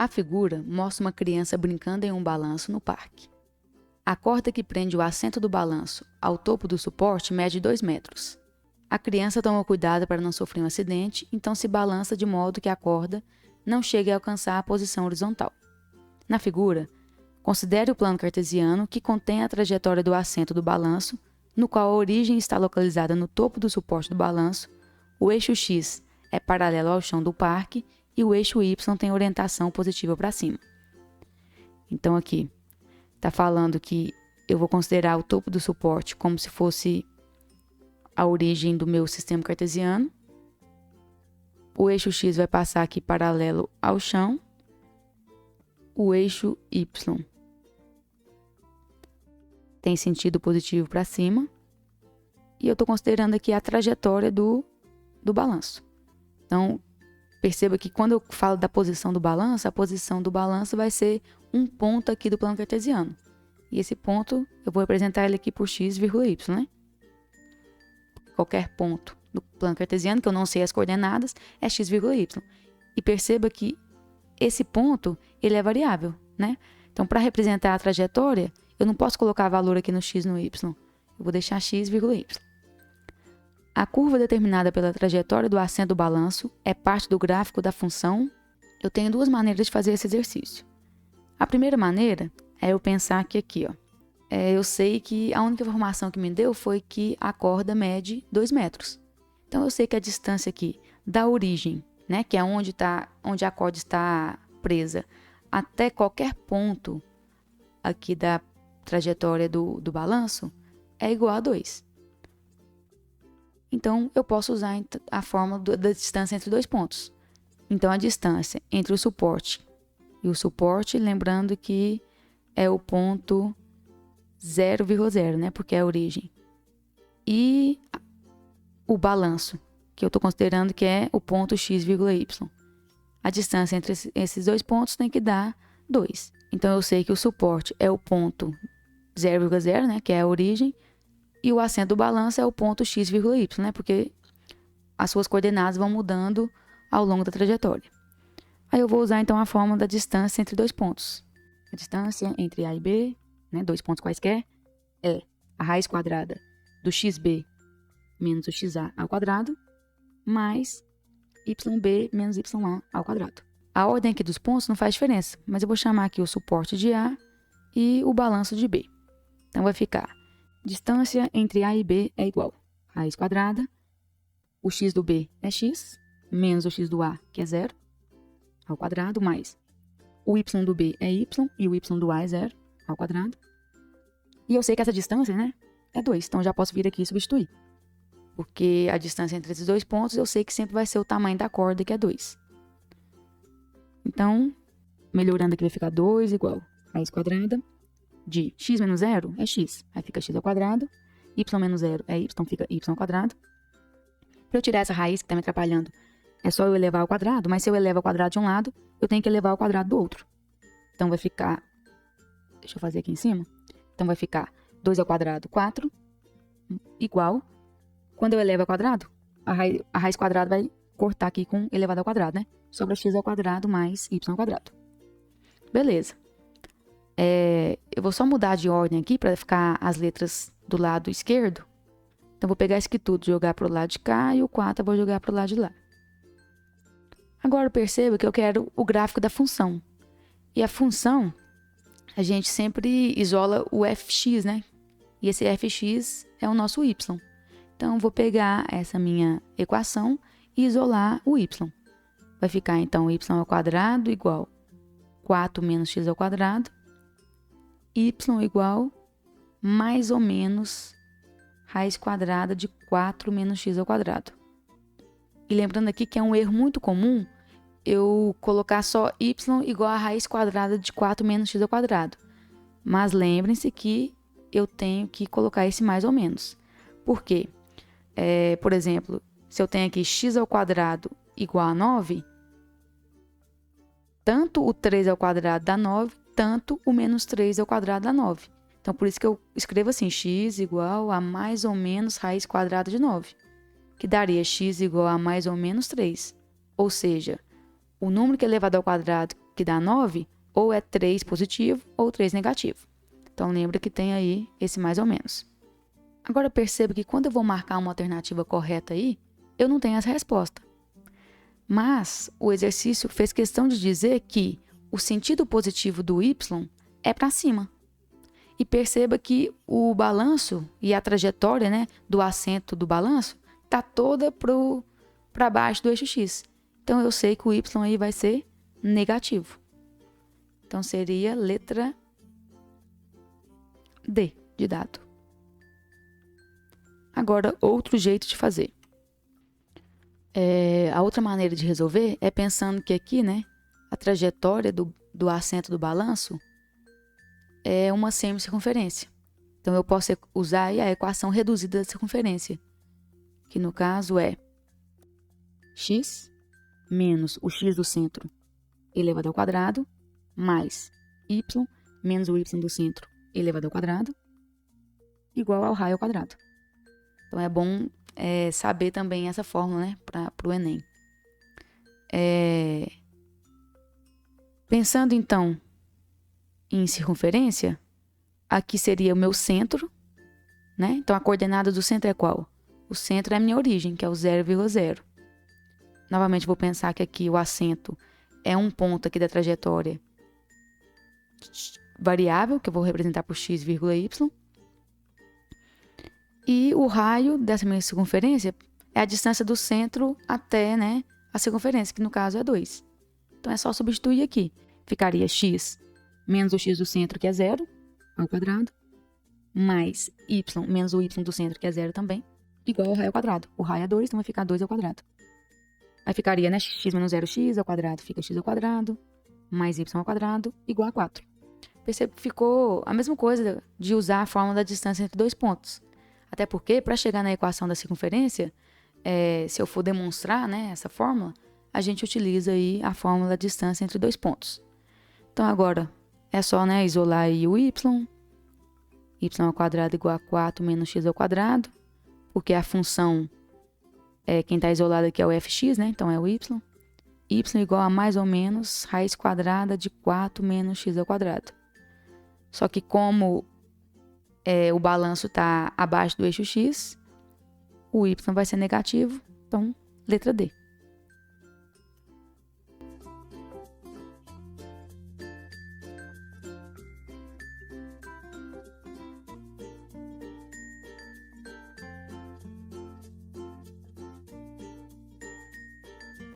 A figura mostra uma criança brincando em um balanço no parque. A corda que prende o assento do balanço ao topo do suporte mede 2 metros. A criança toma cuidado para não sofrer um acidente, então se balança de modo que a corda não chegue a alcançar a posição horizontal. Na figura, considere o plano cartesiano que contém a trajetória do assento do balanço, no qual a origem está localizada no topo do suporte do balanço, o eixo X é paralelo ao chão do parque e o eixo Y tem orientação positiva para cima. Então aqui, está falando que eu vou considerar o topo do suporte como se fosse a origem do meu sistema cartesiano. O eixo X vai passar aqui paralelo ao chão. O eixo Y tem sentido positivo para cima. E eu estou considerando aqui a trajetória do balanço. Então, perceba que quando eu falo da posição do balanço, a posição do balanço vai ser um ponto aqui do plano cartesiano. E esse ponto, eu vou representar ele aqui por x, y, né? Qualquer ponto do plano cartesiano, que eu não sei as coordenadas, é x, y. E perceba que esse ponto, ele é variável, né? Então, para representar a trajetória, eu não posso colocar valor aqui no x e no y. Eu vou deixar x, y. A curva determinada pela trajetória do assento do balanço é parte do gráfico da função. Eu tenho duas maneiras de fazer esse exercício. A primeira maneira é eu pensar que aqui, ó, eu sei que a única informação que me deu foi que a corda mede 2 metros. Então, eu sei que a distância aqui da origem, né, que é onde a corda está presa, até qualquer ponto aqui da trajetória do balanço é igual a 2. Então, eu posso usar a fórmula da distância entre dois pontos. Então, a distância entre o suporte e o suporte, lembrando que é o ponto 0,0, né? Porque é a origem. E o balanço, que eu estou considerando que é o ponto x, y. A distância entre esses dois pontos tem que dar 2. Então, eu sei que o suporte é o ponto 0,0, né? Que é a origem. E o assento do balanço é o ponto x, y, né? Porque as suas coordenadas vão mudando ao longo da trajetória. Aí eu vou usar, então, a fórmula da distância entre dois pontos. A distância entre A e B, né, dois pontos quaisquer, é a raiz quadrada do xb menos o xa ao quadrado, mais yb menos ya ao quadrado. A ordem aqui dos pontos não faz diferença, mas eu vou chamar aqui o suporte de A e o balanço de B. Então, vai ficar distância entre A e B é igual a raiz quadrada, o x do B é x, menos o x do A, que é 0, ao quadrado, mais o y do B é y e o y do A é 0, ao quadrado. E eu sei que essa distância, né, é 2, então já posso vir aqui e substituir. Porque a distância entre esses dois pontos eu sei que sempre vai ser o tamanho da corda, que é 2. Então, melhorando aqui vai ficar 2 igual a raiz quadrada de x menos 0 é x, aí fica x ao quadrado, y menos 0 é y, então fica y ao quadrado. Para eu tirar essa raiz que está me atrapalhando, é só eu elevar ao quadrado, mas se eu elevo ao quadrado de um lado, eu tenho que elevar ao quadrado do outro. Então, vai ficar, deixa eu fazer aqui em cima, então vai ficar 2 ao quadrado, 4, igual, quando eu elevo ao quadrado, a raiz quadrada vai cortar aqui com elevado ao quadrado, né? Sobra x ao quadrado mais y ao quadrado. Beleza. Eu vou só mudar de ordem aqui para ficar as letras do lado esquerdo. Então, vou pegar isso aqui tudo, jogar para o lado de cá e o 4 eu vou jogar para o lado de lá. Agora, perceba que eu quero o gráfico da função. E a função, a gente sempre isola o fx, né? E esse fx é o nosso y. Então, vou pegar essa minha equação e isolar o y. Vai ficar, então, y ao quadrado igual 4 menos x ao quadrado. Y igual mais ou menos raiz quadrada de 4 menos x ao quadrado. E lembrando aqui que é um erro muito comum eu colocar só y igual a raiz quadrada de 4 menos x ao quadrado. Mas lembrem-se que eu tenho que colocar esse mais ou menos. Por quê? Por exemplo, se eu tenho aqui x ao quadrado igual a 9, tanto o 3 ao quadrado dá 9, tanto o menos 3 ao quadrado dá 9. Então, por isso que eu escrevo assim, x igual a mais ou menos raiz quadrada de 9, que daria x igual a mais ou menos 3. Ou seja, o número que é elevado ao quadrado, que que dá 9, ou é 3 positivo ou 3 negativo. Então, lembra que tem aí esse mais ou menos. Agora, perceba que quando eu vou marcar uma alternativa correta aí, eu não tenho essa resposta. Mas o exercício fez questão de dizer que o sentido positivo do y é para cima. E perceba que o balanço e a trajetória, né, do assento do balanço está toda para baixo do eixo x. Então, eu sei que o y aí vai ser negativo. Então, seria letra D de dado. Agora, outro jeito de fazer. A outra maneira de resolver é pensando que aqui, né, a trajetória do assento do balanço é uma semicircunferência. Então, eu posso usar aí a equação reduzida da circunferência, que no caso é x menos o x do centro elevado ao quadrado, mais y menos o y do centro elevado ao quadrado, igual ao raio ao quadrado. Então, é bom saber também essa fórmula, né, para o Enem. Pensando, então, em circunferência, aqui seria o meu centro, né? Então, a coordenada do centro é qual? O centro é a minha origem, que é o 0,0. Novamente, vou pensar que aqui o assento é um ponto aqui da trajetória variável, que eu vou representar por x, y. E o raio dessa minha circunferência é a distância do centro até, né, a circunferência, que no caso é 2. Então, é só substituir aqui. Ficaria x menos o x do centro, que é 0, ao quadrado, mais y menos o y do centro, que é 0 também, igual ao raio ao quadrado. O raio é 2, então vai ficar 2 ao quadrado. Aí ficaria, né, x menos 0x ao quadrado, fica x ao quadrado, mais y ao quadrado, igual a 4. Percebe que ficou a mesma coisa de usar a fórmula da distância entre dois pontos. Até porque, para chegar na equação da circunferência, se eu for demonstrar, né, essa fórmula, a gente utiliza aí a fórmula da distância entre dois pontos. Então, agora, é só, né, isolar aí o y ao quadrado igual a 4 menos x ao quadrado, porque a função, quem está isolado aqui é o fx, né, então é o y. Y igual a mais ou menos raiz quadrada de 4 menos x ao quadrado. Só que como o balanço está abaixo do eixo x, o y vai ser negativo, então letra D.